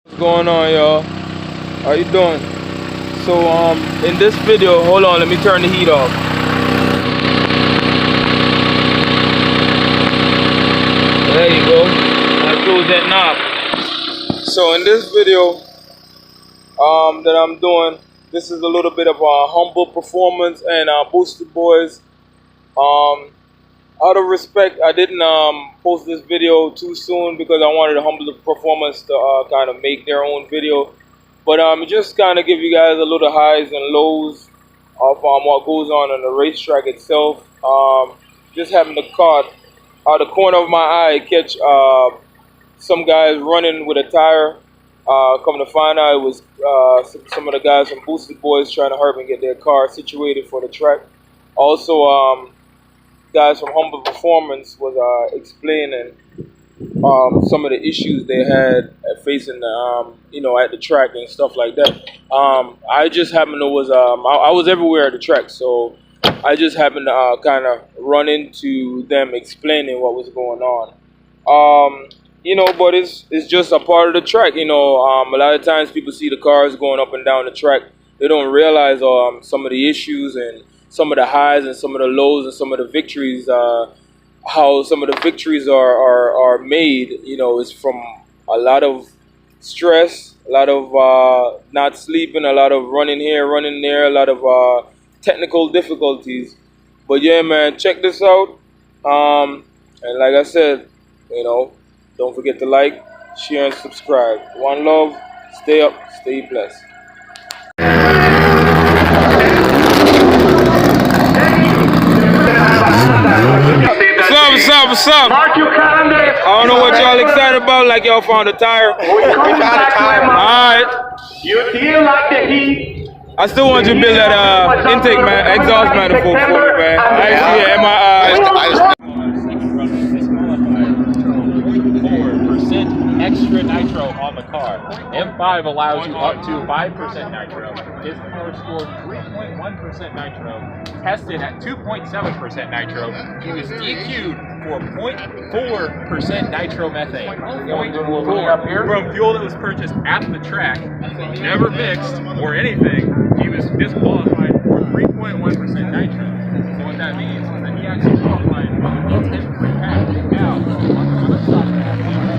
What's going on, y'all? How you doing? So in this video, hold on, let me turn the heat off. There you go. I close that knob. So in this video that I'm doing, this is a little bit of a humble performance and Boosted Boiz. Out of respect, I didn't post this video too soon because I wanted a humble performance to kind of make their own video. But just kind of give you guys a little highs and lows of what goes on the racetrack itself. Just having the caught out of the corner of my eye catch some guys running with a tire. Come to find out, it was some of the guys from Boosted Boiz trying to hurry and get their car situated for the track. Also, guys from Humble Performance was explaining some of the issues they had facing at the track and stuff like that. I just happened to I was everywhere at the track, so I just happened to kind of run into them explaining what was going on. But it's just a part of the track. A lot of times people see the cars going up and down the track. They don't realize some of the issues and some of the highs and some of the lows and some of the victories. How some of the victories are made. Is from a lot of stress, a lot of not sleeping, a lot of running here, running there, a lot of technical difficulties. But yeah, man, check this out. And like I said, don't forget to like, share, and subscribe. One love. Stay up. Stay blessed. What's up? I don't know what y'all excited about, like y'all found a tire. We found a tire. Alright. You feel like the heat. I still want you to build that intake exhaust manifold for me, man. I see it in my eyes. Extra nitro on the car. M5 allows you up to 5% nitro. His car scored 3.1% nitro, tested at 2.7% nitro. He was DQ'd for 0.4% nitromethane. 0.4 from fuel that was purchased at the track, never mixed or anything. He was disqualified for 3.1% nitro. So what that means is that he actually qualified for the 10 free pack. Now, on the other side of that,